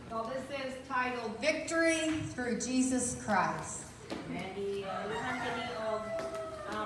Well, this is titled Victory Through Jesus Christ. Di luhan kini og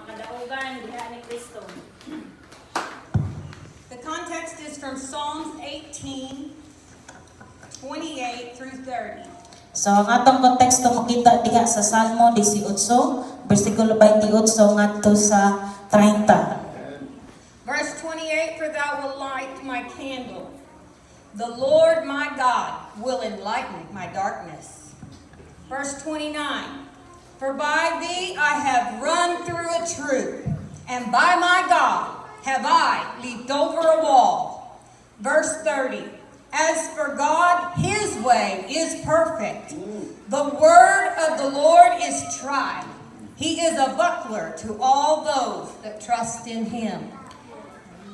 kadaugan diha ni Kristo. The context is from Psalms 18, 28 through 30. So ang atong konteksto makita diha sa Salmo 18, bersikulo 28 ngadto sa 30. Verse 28, for thou wilt light my candle. The Lord my God will enlighten my darkness. Verse 29, for by thee I have run through a troop, and by my God have I leaped over a wall. Verse 30, as for God, his way is perfect. The word of the Lord is tried. He is a buckler to all those that trust in him.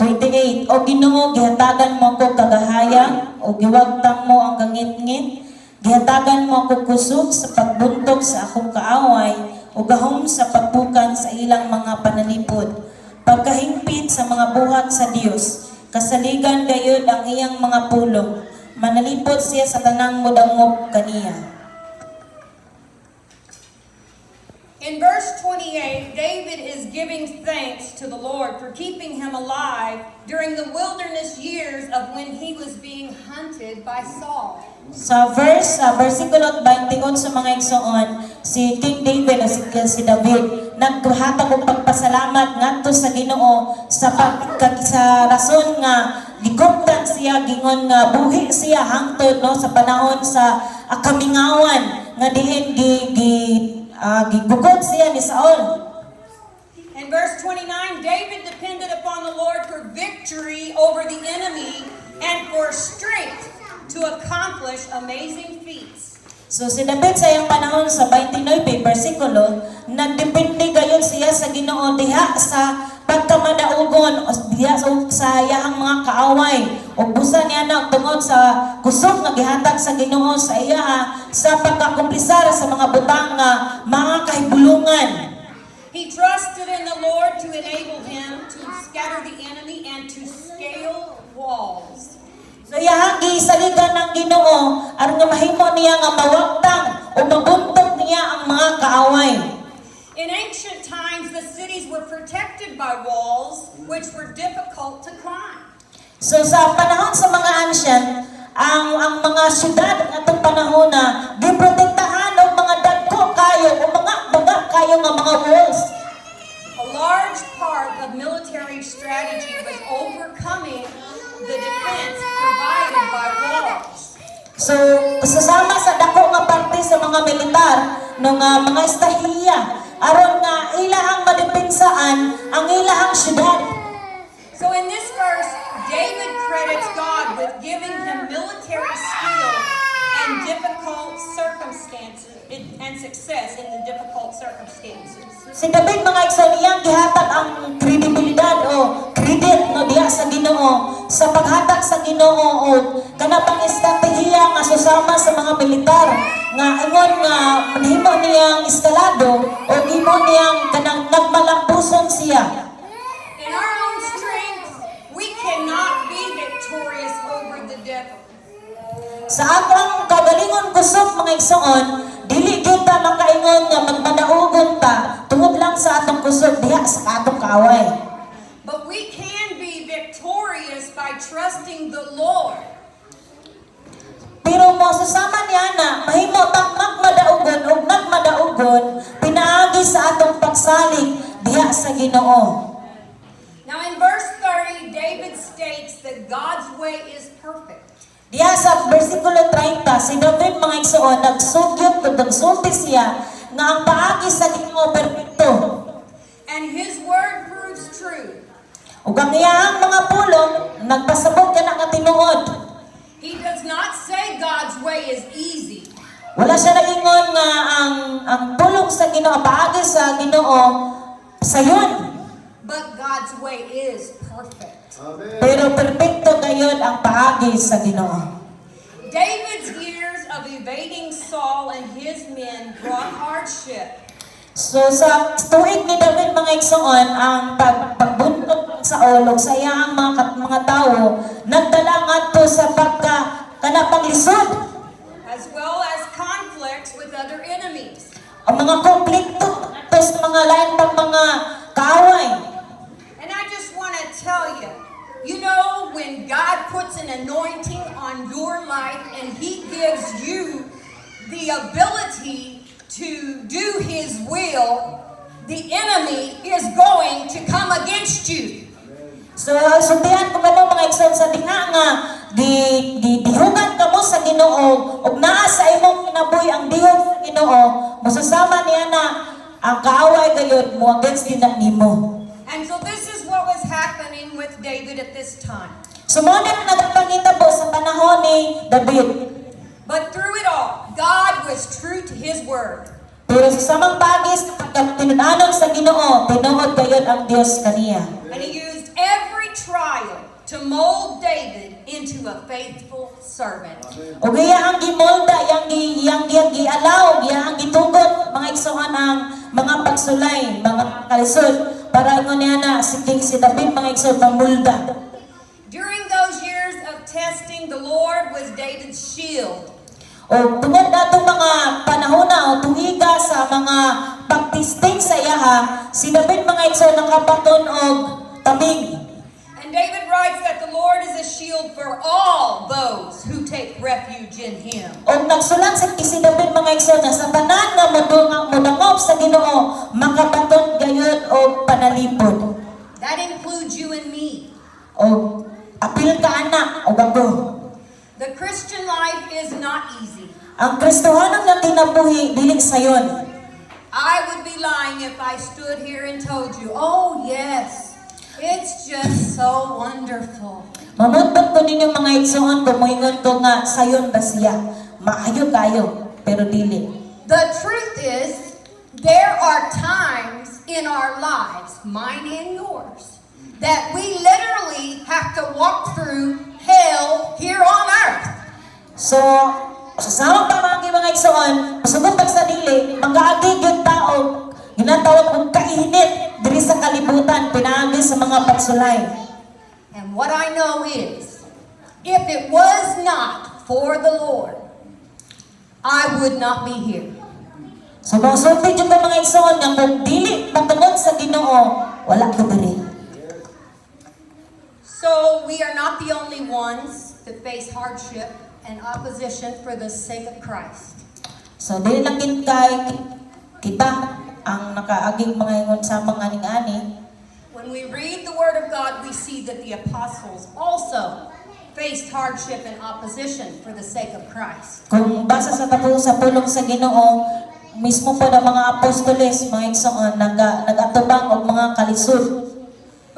28, O Ginoo, gihatagan mo ko kagahayang, o giwagtang mo ang gangit-ngit, gihatagan mo ko kusog sa pagbuntog sa akong kaaway, o gahom sa pagbukan sa ilang mga panalipod. Pagkahingpit sa mga buhat sa Dios, kasaligan gayud ang iyang mga pulong, manalipod siya sa tanang mudangop kaniya. In verse 28, David is giving thanks to the Lord for keeping him alive during the wilderness years of when he was being hunted by Saul. Sa versikulo 21 sa mga igsoon, si King David o si David naghatag og pagpasalamat ngadto sa Ginoo sa sa rason nga giguptan siya gingon nga buhi siya hangtod no sa panahon sa kamingawan nga diin gigugod siya ni Saul. In verse 29, David depended upon the Lord for victory over the enemy and for strength to accomplish amazing feats. So si David sa iyang panahon sa 29 bersikulo, nagdepende gayon siya sa Ginoo diha sa pagkamadaugon o diha sa iyang mga kaaway o busa niya na tungod sa kusog nga gihatag sa Ginoo sa iya sa pagkakumplisar sa mga butang nga mga kahibulungan. He trusted in the Lord to enable him to scatter the enemy and to scale walls. So iyang gisaligan ng Ginoo aron nga mahimo niya nga mawagtang o mabuntog niya ang mga kaaway. In ancient times, the cities were protected by walls which were difficult to climb. So sa panahon sa mga ancient, ang mga syudad ng atong panahon na giprotektahan og mga dagko kayo o mga kayo nga mga walls. A large part of military strategy was overcoming the defense provided by walls. So kasama sa dako nga parte sa mga militar ng mga estahiya aron nga ilahang madepensaan ang ilahang syudad. So in this verse, David credits God with giving him military skill and difficult circumstances and success in the difficult circumstances. Si David mga igsoon iyang gihatag ang kredibilidad o credit no diha sa Ginoo sa paghatag sa Ginoo o kana pang estratehiya nga susama sa mga militar nga ingon nga manhimo niyang eskalado o himo niyang kanang nagmalampuson siya. In our own strength, we cannot be victorious over the devil. Sa atong kagalingon kusog mga igsoon, dili gyud ta makaingon nga magmadaugon ta tungod lang sa atong kusog diha sa atong kaaway. But we can be victorious by trusting the Lord. Pero mo susama niya na mahimo tang magmadaugon ug nagmadaugon pinaagi sa atong pagsalig diha sa Ginoo. Now in verse 30, David states that God's way is perfect. Diha sa bersikulo 30, si David mga igsoon nagsugyot ug nagsulti siya nga ang paagi sa Ginoo perpekto. And his word proves true. Ug ang iyang mga pulong nagpasabot kana nga tinuod. He does not say God's way is easy. Wala siya nagingon nga ang pulong sa Ginoo paagi sa Ginoo sayon. But God's way is perfect. Pero perpekto gayon ang paagi sa Ginoo. David's years of evading Saul and his men brought hardship. So sa tuig ni David mga igsoon ang pagbuntot sa olog sa iyang mga tao nagdala ngadto sa kanapanglisod. as well as conflicts with other enemies. Ang mga konflikto sa mga lain pang mga kaaway. And I just want to tell you, you know, when God puts an anointing on your life and He gives you the ability to do His will, the enemy is going to come against you. So, sundihan ko kamo mga igsoon sa dinga nga dihugan kamo sa Ginoo ug naa sa imong kinabuhi ang dihog sa Ginoo, masusama niya na ang kaaway gayud mo against din na nimo. And so this is what was happening with David at this time. So, mo na nagpangitabo sa panahon ni David. But through it all, God was true to His word. Pero sa samang bagis pagka tinudanon sa Ginoo, tinuod gayud ang Dios kaniya. And He used every trial to mold David into a faithful servant. O gaya ang gimolda, yang gialaw, yang gitugot, mga igsoon ang mga pagsulay, mga kalisod, para ingon niya na si David, mga igsoon, mamulda. During those years of testing, the Lord was David's shield. O tungod na itong mga panahon na, o tuwiga sa mga pagtisting sa iyaha, si David, mga igsoon, nakabaton og tabing. And David writes that the Lord is a shield for all those who take refuge in Him. O nagsulat sa si David, mga igsoon, na sa tanan nga mudangop sa Ginoo, makabaton gayud og panalipod. That includes you and me. O apil ka anak o bago. The Christian life is not easy. Ang Kristohanon nga kinabuhi dili sayon. I would be lying if I stood here and told you, oh yes, it's just so wonderful. Mamuntot ko ninyo mga igsoon ko, moingon ko nga sayon ba siya. Maayo kayo, pero dili. The truth is, there are times in our lives, mine and yours, that we literally have to walk through hell here on earth. So, sa samang pamagi mga igsoon, pasugod pag sa dili, mag-aagig yung tao, ginatawag kong kainit, diri sa kalibutan, pinaagi sa mga pagsulay. And what I know is, if it was not for the Lord, I would not be here. So, masulti dyan ka mga igsoon, nga kung dili matungod sa Ginoo, wala ko diri. So we are not the only ones that face hardship and opposition for the sake of Christ. So, dili lang kita ang nakaaging mga ingon sa mga ani. When we read the Word of God, we see that the apostles also faced hardship and opposition for the sake of Christ. Kung basa sa pulong sa Ginoo, mismo po ng mga apostoles, mga igsoon, nagatubang og mga kalisod.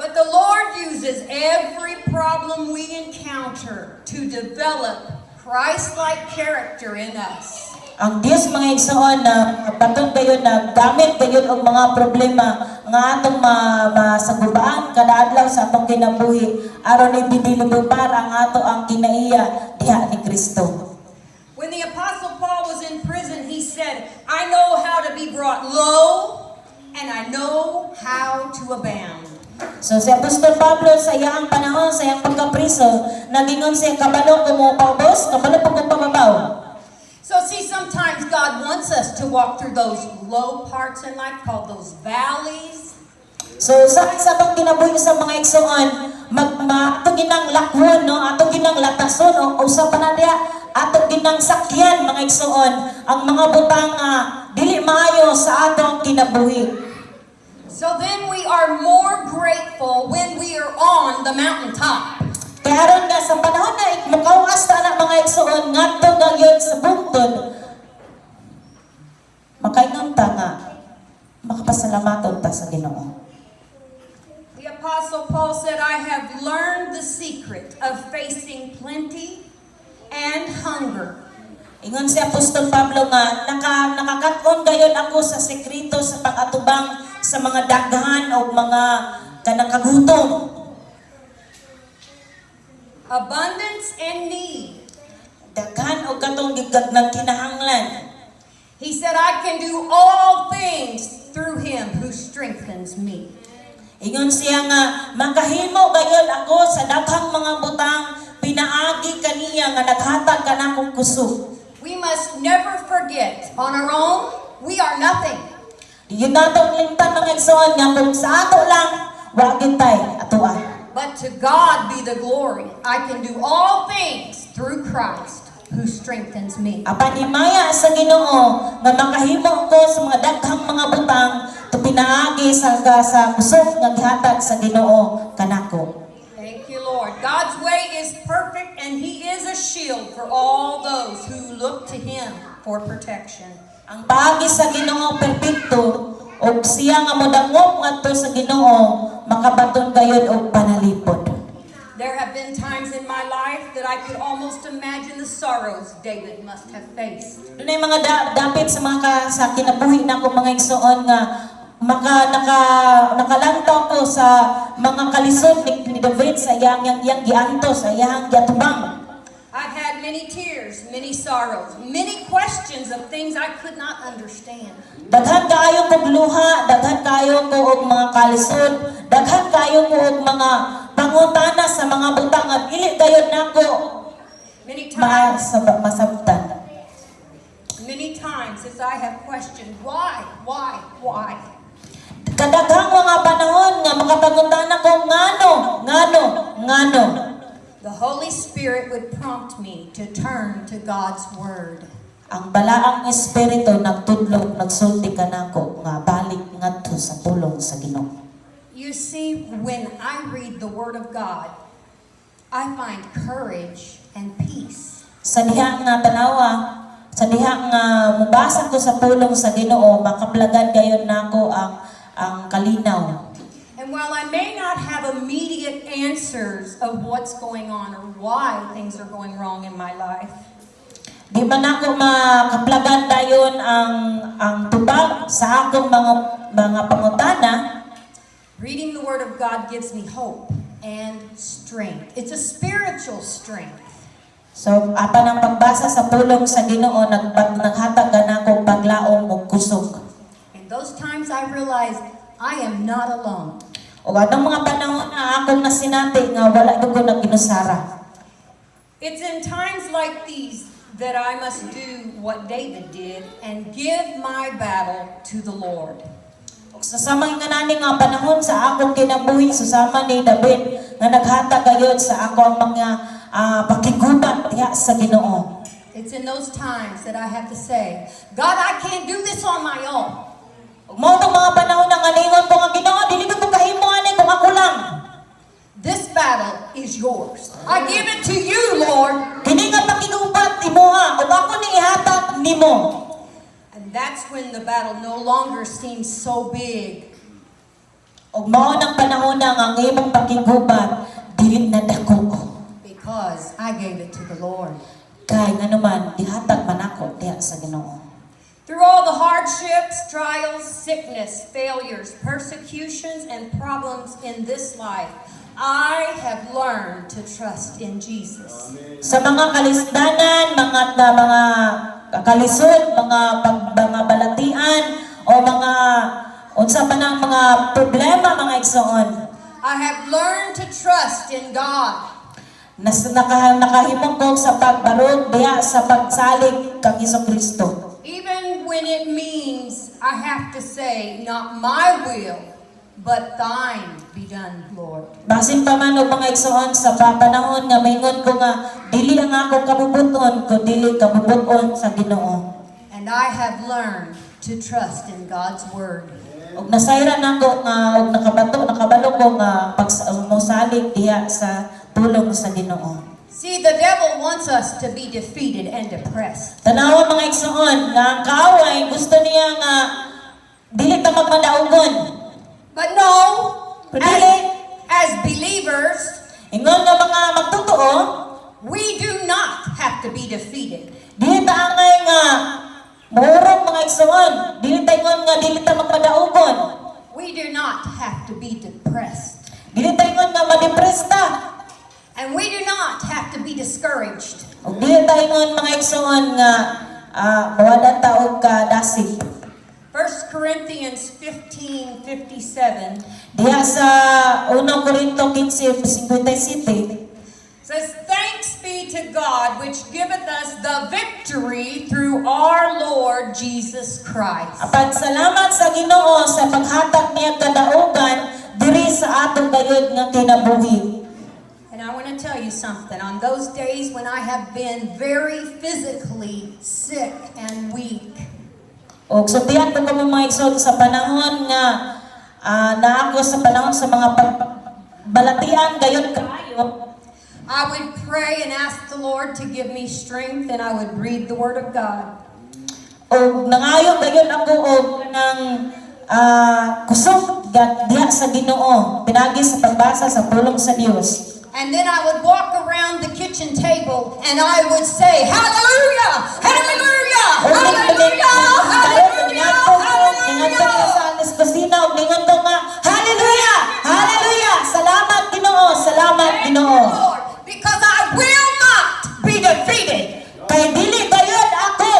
But the Lord uses every problem we encounter to develop Christ-like character in us. Ang Dios mga igsoon na patod kayo na gamit kayo og mga problema nga atong masagubaan kada adlaw sa atong kinabuhi aron ibidilubar ang ato ang kinaiya diha ni Kristo. When the Apostle Paul was in prison, he said, I know how to be brought low, and I know how to abound. So si Apostol Pablo sa iyang panahon, sa iyang pagkapriso, nagingon siya kabalo ko mo paubos, kabalo ko pababaw. So see, sometimes God wants us to walk through those low parts in life, called those valleys. So sa atong kinabuhi sa mga igsoon, ato ginang lakwon, no? Ato ginang latason, o usa pa na diya, ato ginang sakyan mga igsoon, ang mga butang dili maayo sa atong kinabuhi. So then we are more grateful when we are on the mountaintop. Kaya ron nga sa panahon na mukawas ta na mga igsoon ngadto gayud sa bungtod, makaingon ta nga makapasalamaton ta sa Ginoo. The Apostle Paul said, I have learned the secret of facing plenty and hunger. Ingon si Apostol Pablo nga nakakaton gayud ako sa sekreto sa pag-atubang sa mga daghan o mga kanang kagutom. Abundance and need. Daghan o katong gigagnag kinahanglan. He said, I can do all things through Him who strengthens me. Ingon siya nga makahimo gayud ako sa daghang mga butang pinaagi kaniya nga naghatag kanakong kusog. We must never forget, on our own, we are nothing. Yun natong limtan mga igsoon nga kung sa ato lang, wa gintay atoa. But to God be the glory. I can do all things through Christ who strengthens me. Apan himaya sa Ginoo nga makahimo ko sa mga daghang mga butang to pinaagi sa kusog nga gihatag sa Ginoo kanako. Thank you, Lord. God's way is perfect and He is a shield for all those who look to Him for protection. Ang paagi sa Ginoo perpekto ug siya nga modangop ngadto sa Ginoo makabaton gayud og panalipod. There have been times in my life that I could almost imagine the sorrows David must have faced. Dunay mga dapit sa mga sa kinabuhi nako mga igsoon nga nakalantaw ko sa mga kalisod ni David sa iyang giantos sa iyang giatubang. I've had many tears, many sorrows, many questions of things I could not understand. Daghan kaayo kog luha, daghan kaayo ko og mga kalisod, daghan kaayo ko og mga pangutana sa mga butang at dili gayud nako Many times masabtan. as I have questioned, why? Kadaghang mga panahon nga makapangutana ko ngano. The Holy Spirit would prompt me to turn to God's Word. Ang balaang espiritu nagtudlok nagsulti kanako nga balik ngadto sa pulong sa Ginoo. You see, when I read the Word of God, I find courage and peace. Sa diha nga tanawa, sa diha nga mubasa ko sa pulong sa Ginoo, makaplagad gayud nako ang kalinaw. And while I may not have immediate answers of what's going on or why things are going wrong in my life, Di man ako makaplagad dayon ang tubag sa akong mga pangutana. reading the Word of God gives me hope and strength. It's a spiritual strength. So apan ang pagbasa sa pulong sa Ginoo naghatag kanako paglaom ug kusog. In those times I realized I am not alone. O anong mga panahon na akong nasinati nga wala ko nagginusara. It's in times like these that I must do what David did and give my battle to the Lord. Ug sa samang nga nani nga panahon sa akong kinabuhi susama ni David nga naghatag gayud sa ako ang mga pakigubat diha sa Ginoo. It's in those times that I have to say, God, I can't do this on my own. Ug mao tong mga panahon nga ningon ko nga Ginoo dili ko kahimo ani kung ako lang. This battle is yours. I give it to you, Lord. Kini nga pakigubat imuha ug ako ni ihatag nimo. And that's when the battle no longer seems so big. Ug mao nang panahon na nga ang imong pakigubat dili na dako. Because I gave it to the Lord. Kay nganuman gihatag man ako diha sa Ginoo. Through all the hardships, trials, sickness, failures, persecutions, and problems in this life, I have learned to trust in Jesus. Sa mga kalisdanan, mga kalisod, mga balatian o mga unsa pa ng mga problema mga igsoon. I have learned to trust in God. Nakahimong ko sa pagbarog diha sa pagsalig kang Hesukristo. Even when it means I have to say, not my will, but thine be done, Lord. Basin pa man og mga igsoon sa panahon nga maingon ko nga dili ang ako kabubuton ko dili kabubuton sa Ginoo. And I have learned to trust in God's word. Og nasayran nako nga og nakabalo ko nga pagsalig diha sa pulong sa Ginoo. See, the devil wants us to be defeated and depressed. Tanawa mga igsoon nga ang kaaway gusto niya nga dili ta magmadaugon. But no, Pwede. as believers, Ingon nga mga magtotoo, we do not have to be defeated. dili ta angay nga mahurog mga igsoon, dili ta ingon nga dili ta magmadaugon. We do not have to be depressed. Dili ta ingon nga madepress ta. And we do not have to be discouraged. Ug dili ta ingon mga igsoon nga mawala ta og kadasig. 1 Corinthians 15:57 Diha sa 1 Korinto 15:57 says, "Thanks be to God which giveth us the victory victory through our Lord Jesus Christ. Apan salamat sa Ginoo sa paghatag niya kadaugan diri sa atong gayud nga kinabuhi. And I want to tell you something. On those days when I have been very physically sick and weak, Og sutian ko kamo mga igsoon sa panahon nga na ako sa panahon sa mga balatian gayud kaayo. I would pray and ask the Lord to give me strength, and I would read the Word of God. Og nangayo gayud ako og nang kusog diha sa Ginoo pinagi sa pagbasa sa pulong sa Dios. And then I would walk around the kitchen table and I would say, Hallelujah! Hallelujah! Hallelujah! Hallelujah! Hallelujah! sa alis kusina og ningon ko nga hallelujah! Hallelujah! Salamat Ginoo! Salamat Ginoo! Lord, because I will not be defeated. Kay dili gayud ako.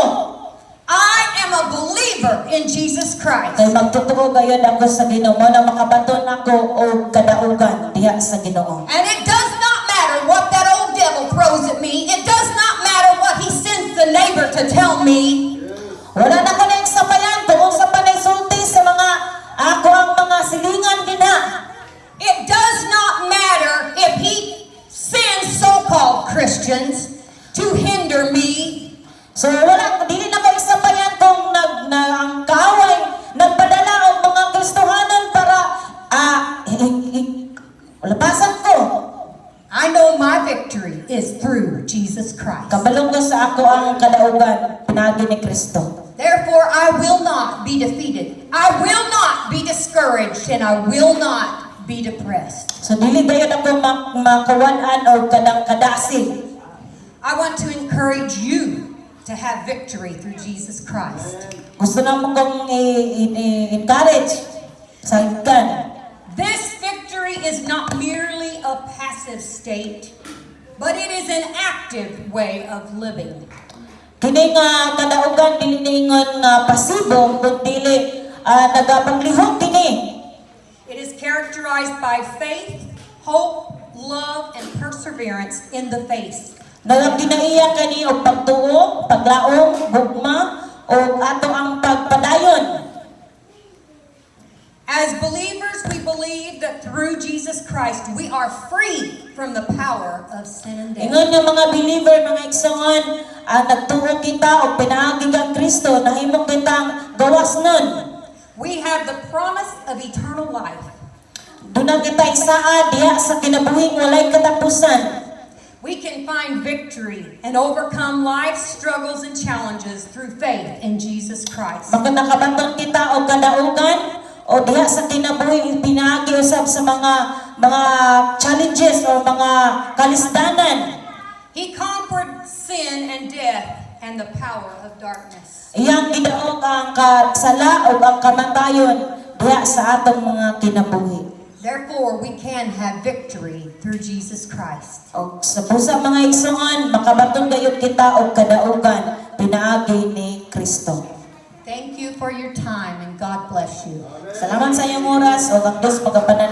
I am a believer in Jesus Christ. Kay magtutuo gayud ako sa Ginoo mo na makabaton ako og kadaugan diha sa Ginoo. And it does not matter what that old devil throws at me. It does not matter what he sends the neighbor to tell me. Wala na ko na sabayan tungod sa panaysulti sa mga ako ang mga silingan dinha. It does not matter if he sends so-called Christians to hinder me. So wala dili na ko sabayan kung ang kaaway nagpadala og mga Kristohanon para labasan ko. I know my victory is through Jesus Christ. Kabalong ko sa ako ang kadaugan pinagi ni Kristo. Therefore, I will not be defeated. I will not be discouraged, and I will not be depressed. So dili dayon ako makawan-an og kadang kadasig. I want to encourage you to have victory through Jesus Christ. Gusto na mo kong encourage sa ikan. This victory is not merely a passive state, but it is an active way of living. Kini nga kadaugan dili ningon nga pasibo kundi dili nagapaglihok kini. It is characterized by faith, hope, love, and perseverance in the faith. Nagkinaiya kani og pagtuo, paglaom, gugma o ato ang pagpadayon. As believers, we believe that through Jesus Christ, we are free from the power of sin and death. Ingon nga mga believer, mga igsoon, nagtuo kita o pinaagi ang Kristo, nahimo kitang gawas nun. We have the promise of eternal life. Doon kita isaa diha sa kinabuhing walay katapusan. We can find victory and overcome life's struggles and challenges through faith in Jesus Christ. Maka nakabaton kita o kadaugan o diha sa kinabuhi pinaagi usab sa mga challenges o mga kalisdanan. He conquered sin and death and the power of darkness. Iyang gidaog ang kasala o ang kamatayon diha sa atong mga kinabuhi. Therefore, we can have victory through Jesus Christ. O sa pusa mga igsoon, makabaton gayud kita og kadaugan pinaagi ni Kristo. Thank you for your time and God bless you. Salamat sa iyong oras o ang Dios magapanalangin